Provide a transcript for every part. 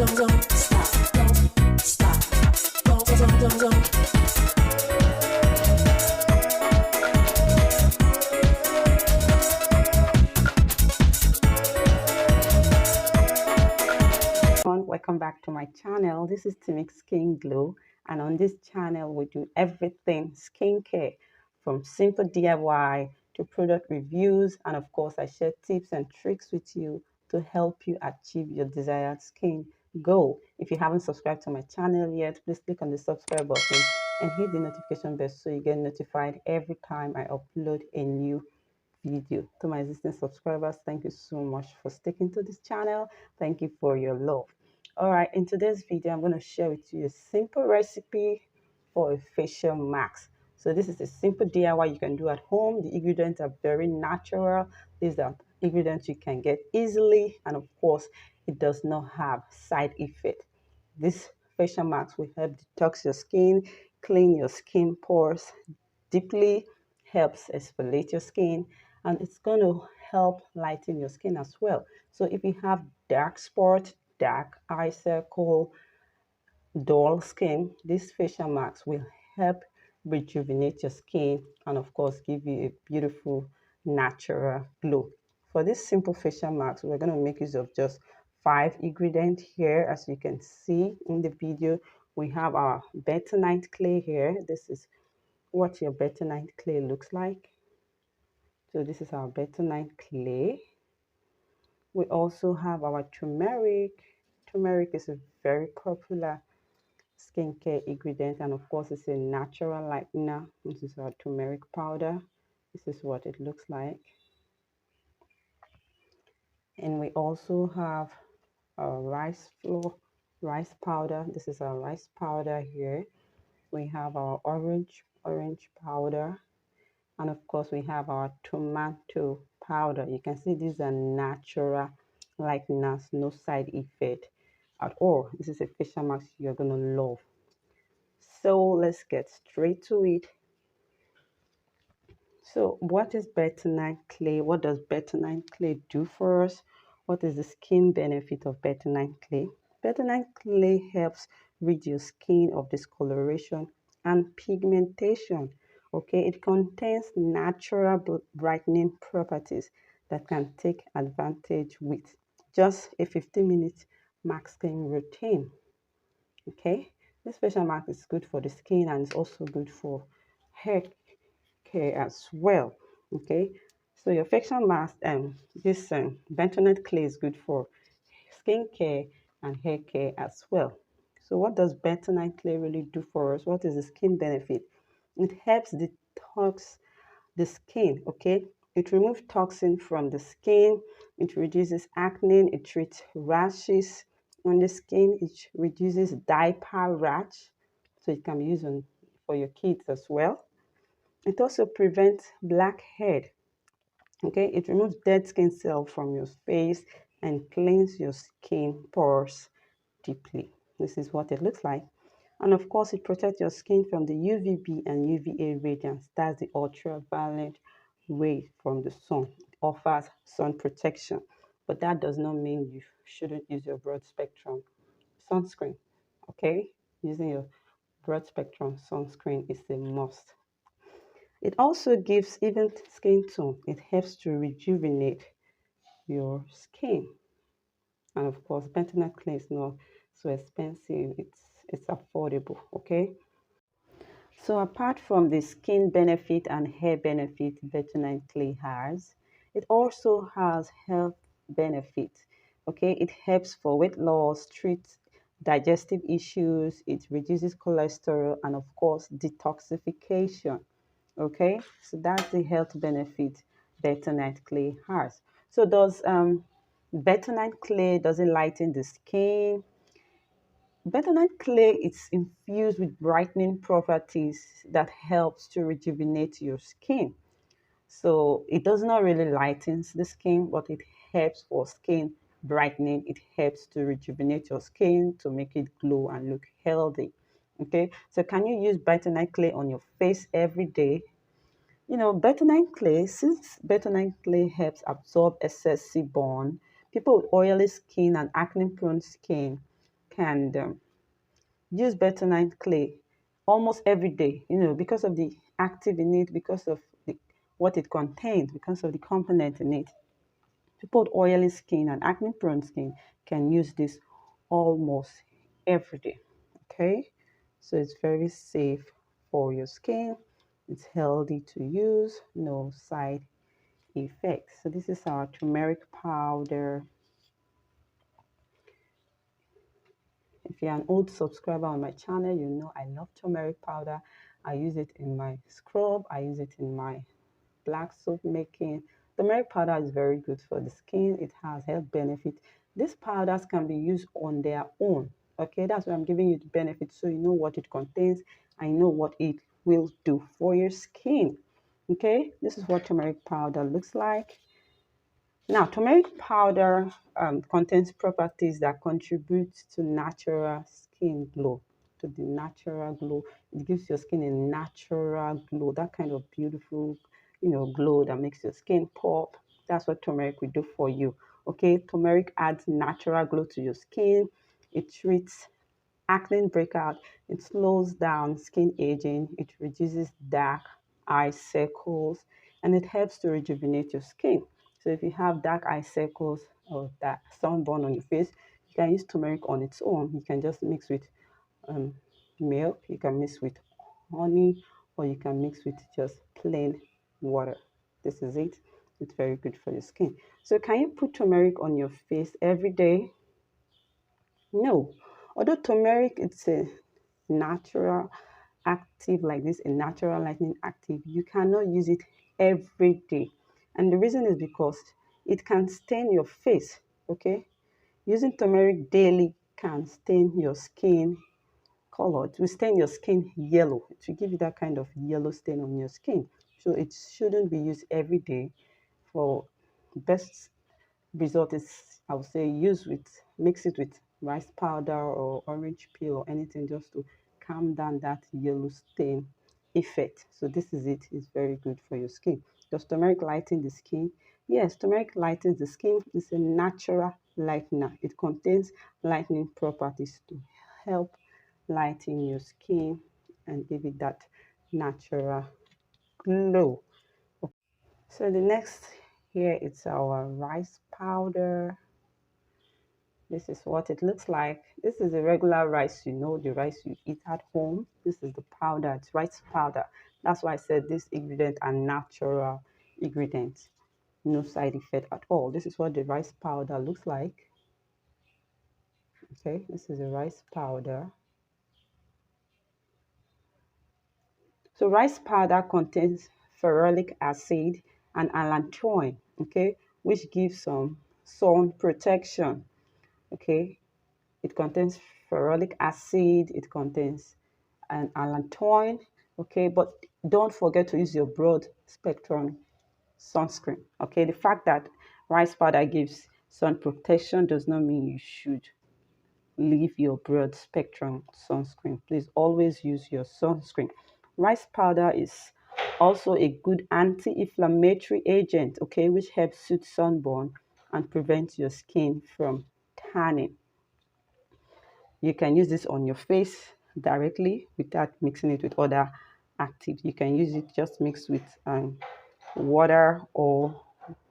Welcome back to my channel. This is Timique Skin Glow, and on this channel we do everything skincare, from simple DIY to product reviews, and of course I share tips and tricks with you to help you achieve your desired skin goal. If you haven't subscribed to my channel yet, please click on the subscribe button and hit the notification bell so you get notified every time I upload a new video. To my existing subscribers, thank you so much for sticking to this channel. Thank you for your love. All right, in today's video I'm going to share with you a simple recipe for a facial mask. So this is a simple DIY you can do at home. The ingredients are very natural. These are ingredients you can get easily, and of course it does not have side effect. This facial mask will help detox your skin, clean your skin pores deeply, helps exfoliate your skin, and it's going to help lighten your skin as well. So if you have dark spot, dark eye circle, dull skin, this facial mask will help rejuvenate your skin and of course give you a beautiful natural glow. For this simple facial mask, we're going to make use of just 5 ingredients here. As you can see in the video, we have our bentonite clay here. This is what your bentonite clay looks like. So this is our bentonite clay. We also have our turmeric. Turmeric is a very popular skincare ingredient, and of course it's a natural lightener. This is our turmeric powder. This is what it looks like. And we also have our rice powder. This is our rice powder here. We have our orange powder, and of course we have our tomato powder. You can see these are natural lighteners, no side effect at all. This is a facial mask you're gonna love. So let's get straight to it. So what is bentonite clay? What does bentonite clay do for us? What is the skin benefit of bentonite clay? Bentonite clay helps rid your skin of discoloration and pigmentation. Okay, it contains natural brightening properties that can take advantage with just a 15-minute masking routine. Okay, this facial mask is good for the skin and it's also good for hair care as well. Okay, so your facial mask this bentonite clay is good for skin care and hair care as well. So what does bentonite clay really do for us? What is the skin benefit? It helps detox the skin. Okay, it removes toxin from the skin, it reduces acne, it treats rashes on the skin, it reduces diaper rash, so it can be used for your kids as well. It also prevents blackhead. Okay, it removes dead skin cells from your face and cleans your skin pores deeply. This is what it looks like. And of course, it protects your skin from the UVB and UVA radiance. That's the ultraviolet ray from the sun. It offers sun protection, but that does not mean you shouldn't use your broad spectrum sunscreen. Okay, using your broad spectrum sunscreen is a must. It also gives even skin tone. It helps to rejuvenate your skin. And of course, bentonite clay is not so expensive. It's affordable, okay? So apart from the skin benefit and hair benefit bentonite clay has, it also has health benefits. Okay, it helps for weight loss, treats digestive issues, it reduces cholesterol, and of course, detoxification. Okay, so that's the health benefit bentonite clay has. So does bentonite clay, does it lighten the skin? Bentonite clay is infused with brightening properties that helps to rejuvenate your skin. So it does not really lighten the skin, but it helps for skin brightening. It helps to rejuvenate your skin to make it glow and look healthy. Okay, so can you use bentonite clay on your face every day? You know, bentonite clay, since bentonite clay helps absorb excess sebum, people with oily skin and acne prone skin can use bentonite clay almost every day, because of the active in it, because of what it contains, because of the component in it. People with oily skin and acne prone skin can use this almost every day. Okay, so it's very safe for your skin. It's healthy to use, no side effects. So this is our turmeric powder. If you're an old subscriber on my channel, you know I love turmeric powder. I use it in my scrub. I use it in my black soap making. Turmeric powder is very good for the skin. It has health benefits. These powders can be used on their own. Okay, that's why I'm giving you the benefits so you know what it contains. I know what it will do for your skin. Okay, this is what turmeric powder looks like. Now, turmeric powder contains properties that contribute to natural skin glow, to the natural glow. It gives your skin a natural glow, that kind of beautiful, glow that makes your skin pop. That's what turmeric will do for you. Okay, turmeric adds natural glow to your skin. It treats acne breakout. It slows down skin aging. It reduces dark eye circles, and it helps to rejuvenate your skin. So if you have dark eye circles or that sunburn on your face, you can use turmeric on its own. You can just mix with um, milk. You can mix with honey, or you can mix with just plain water. This is it. It's very good for your skin. So can you put turmeric on your face every day? No. Although turmeric, it's a natural active like this, a natural lightning active, you cannot use it every day. And the reason is because it can stain your face. Okay, using turmeric daily can stain your skin color. It will stain your skin yellow. It will give you that kind of yellow stain on your skin. So it shouldn't be used every day. For best result is, I would say, mix it with rice powder or orange peel or anything just to calm down that yellow stain effect. So this is it. It's very good for your skin. Does turmeric lighten the skin? Yes, turmeric lightens the skin. It's a natural lightener. It contains lightening properties to help lighten your skin and give it that natural glow. So the next here is our rice powder. This is what it looks like. This is the regular rice, the rice you eat at home. This is the powder, it's rice powder. That's why I said these ingredients are natural ingredients. No side effect at all. This is what the rice powder looks like. Okay, this is the rice powder. So rice powder contains ferulic acid and allantoin, okay, which gives some sun protection. Okay, it contains ferulic acid, it contains an allantoin, okay, but don't forget to use your broad spectrum sunscreen. Okay, the fact that rice powder gives sun protection does not mean you should leave your broad spectrum sunscreen. Please always use your sunscreen. Rice powder is also a good anti-inflammatory agent, okay, which helps soothe sunburn and prevents your skin from tanning. You can use this on your face directly without mixing it with other actives. You can use it just mixed with water or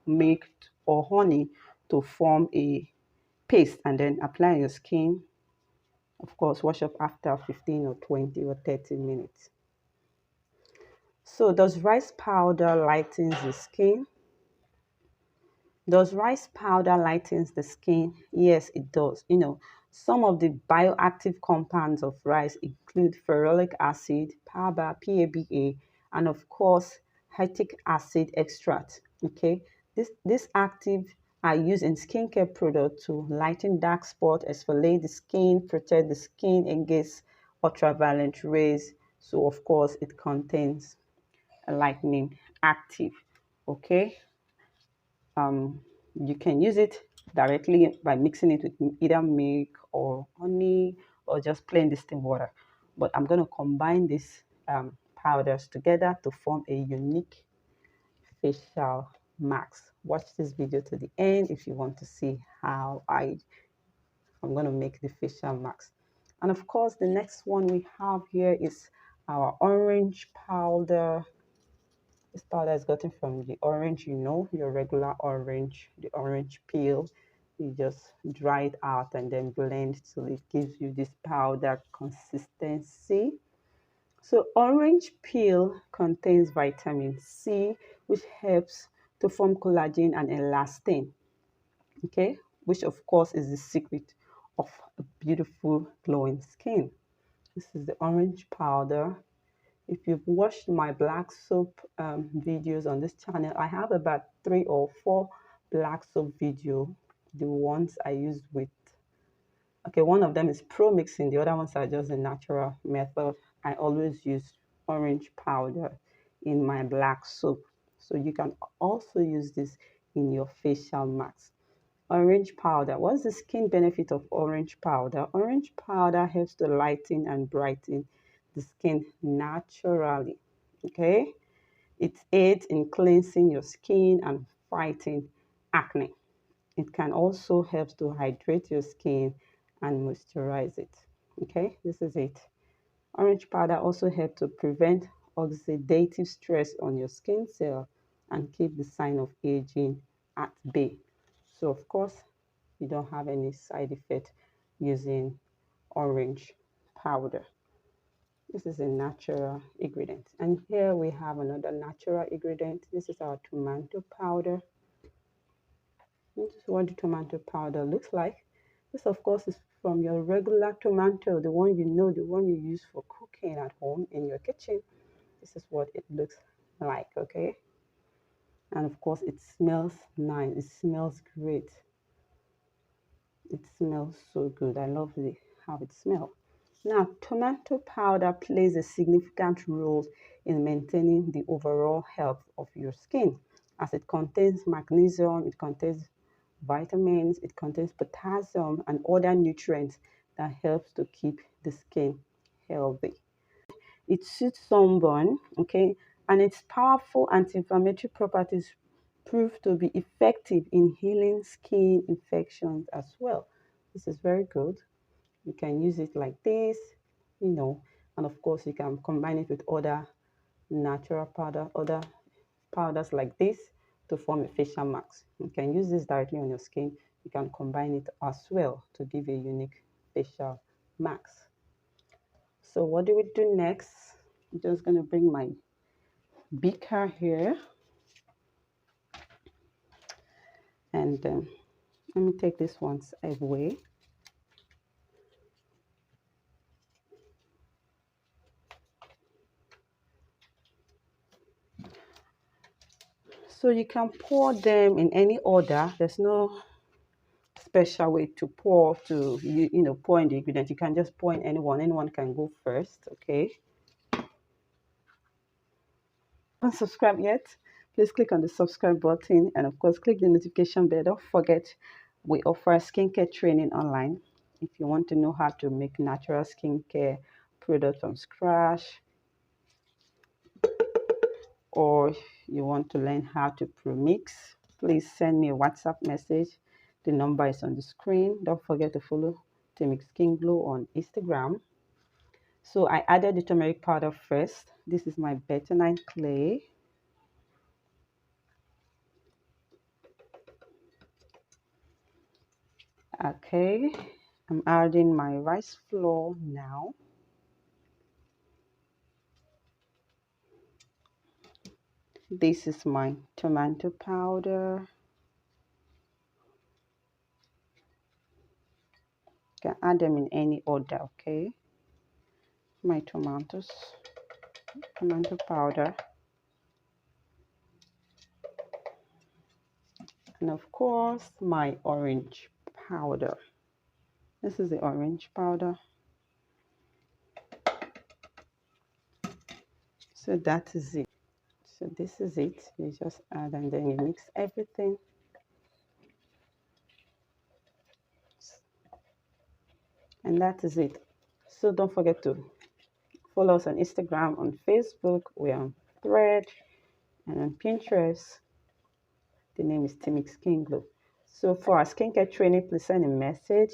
milk or honey to form a paste and then apply on your skin. Of course, wash up after 15 or 20 or 30 minutes. So does rice powder lighten the skin? Does rice powder lightens the skin? Yes, it does. Some of the bioactive compounds of rice include ferulic acid, PABA, and of course, hytic acid extract. Okay, this active are used in skincare products to lighten dark spots, exfoliate the skin, protect the skin against ultraviolet rays. So of course, it contains a lightening active. Okay, um, you can use it directly by mixing it with either milk or honey or just plain distilled water. But I'm going to combine these powders together to form a unique facial mask. Watch this video to the end if you want to see how I I'm going to make the facial mask. And of course, the next one we have here is our orange powder. This powder is gotten from the orange, your regular orange, the orange peel. You just dry it out and then blend till it gives you this powder consistency. So orange peel contains vitamin C, which helps to form collagen and elastin, okay, which of course is the secret of a beautiful glowing skin. This is the orange powder. If you've watched my black soap videos on this channel, I have about 3 or 4 black soap video. The ones I use with, okay, one of them is pro mixing, the other ones are just the natural method. I always use orange powder in my black soap. So you can also use this in your facial mask. Orange powder. What's the skin benefit of orange powder? Orange powder helps to lighten and brighten the skin naturally. Okay? It aids in cleansing your skin and fighting acne. It can also help to hydrate your skin and moisturize it. Okay? This is it. Orange powder also helps to prevent oxidative stress on your skin cell and keep the sign of aging at bay. So of course, you don't have any side effect using orange powder. This is a natural ingredient. And here we have another natural ingredient. This is our tomato powder. This is what the tomato powder looks like. This, of course, is from your regular tomato, the one the one you use for cooking at home in your kitchen. This is what it looks like, okay? And of course, it smells nice. It smells great. It smells so good. I love how it smells. Now, tomato powder plays a significant role in maintaining the overall health of your skin, as it contains magnesium, it contains vitamins, it contains potassium and other nutrients that helps to keep the skin healthy. It suits sunburn, okay, and its powerful anti-inflammatory properties prove to be effective in healing skin infections as well. This is very good. You can use it like this, and of course you can combine it with other natural other powders like this to form a facial mask. You can use this directly on your skin. You can combine it as well to give a unique facial mask. So what do we do next? I'm just going to bring my beaker here, and let me take this ones away. So you can pour them in any order. There's no special way to pour pour in the ingredient. You can just pour in anyone can go first, okay? Don't subscribe yet, please click on the subscribe button, and of course click the notification bell. Don't forget, we offer skincare training online. If you want to know how to make natural skincare products from scratch, or you want to learn how to premix, please send me a WhatsApp message. The number is on the screen. Don't forget to follow Timique Skin Glow on Instagram. So I added the turmeric powder first. This is my bentonite clay. Okay, I'm adding my rice flour now. This is my tomato powder. You can add them in any order, okay? My tomato powder. And of course, my orange powder. This is the orange powder. So that is it. So this is it. You just add and then you mix everything. And that is it. So don't forget to follow us on Instagram, on Facebook, we're on Thread, and on Pinterest. The name is Timique Skin Glow. So for our skincare training, please send a message.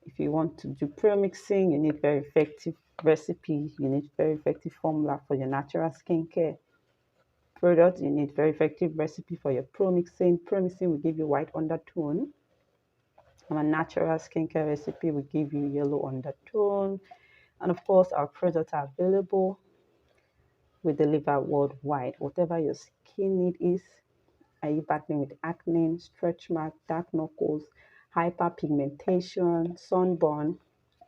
If you want to do pro-mixing, you need very effective recipe. You need very effective formula for your natural skincare product. You need very effective recipe for your pro-mixing. Pro-mixing will give you white undertone. And a natural skincare recipe will give you yellow undertone. And of course, our products are available. We deliver worldwide. Whatever your skin need is, are you battling with acne, stretch mark, dark knuckles, hyperpigmentation, sunburn?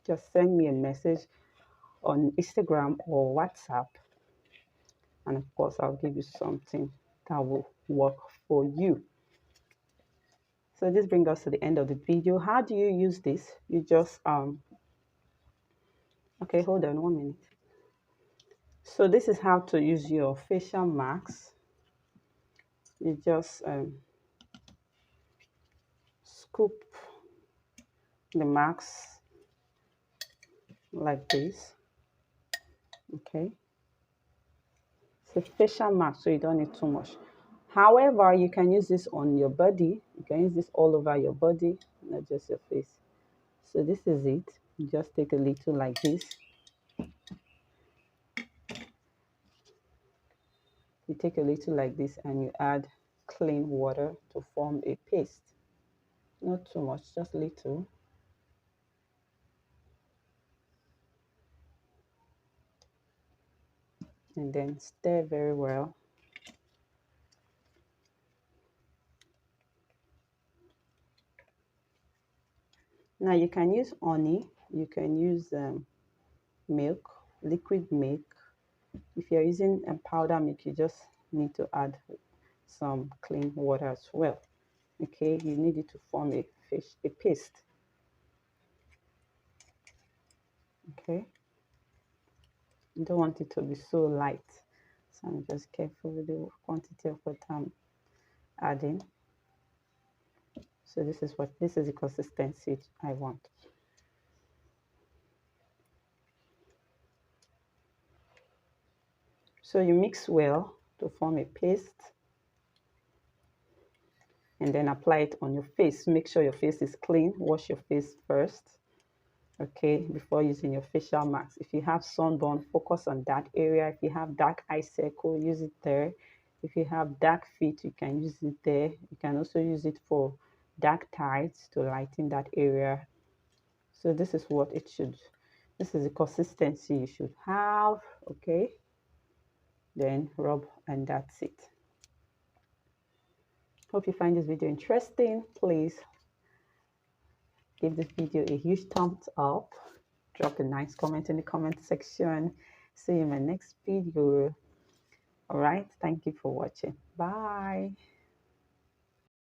Just send me a message on Instagram or WhatsApp. And of course, I'll give you something that will work for you. So this brings us to the end of the video. How do you use this? You just, okay, hold on 1 minute. So this is how to use your facial masks. You just scoop the mask like this. Okay, it's a facial mask, so you don't need too much. However, you can use this on your body. You can use this all over your body, not just your face. So this is it. You just take a little like this. You take a little like this and you add clean water to form a paste. Not too much, just little. And then stir very well. Now you can use honey, you can use milk, liquid milk. If you're using powder milk, you just need to add some clean water as well. Okay, you need it to form a paste. Okay, you don't want it to be so light, so I'm just careful with the quantity of what I'm adding. So this is the consistency I want. So you mix well to form a paste and then apply it on your face. Make sure your face is clean. Wash your face first, okay, before using your facial mask. If you have sunburn, focus on that area. If you have dark eye circle, use it there. If you have dark feet, you can use it there. You can also use it for dark tights to lighten that area. So this is what it should, this is the consistency you should have, okay? Then rub and that's it. Hope you find this video interesting. Please give this video a huge thumbs up. Drop a nice comment in the comment section. See you in my next video. All right, thank you for watching. Bye.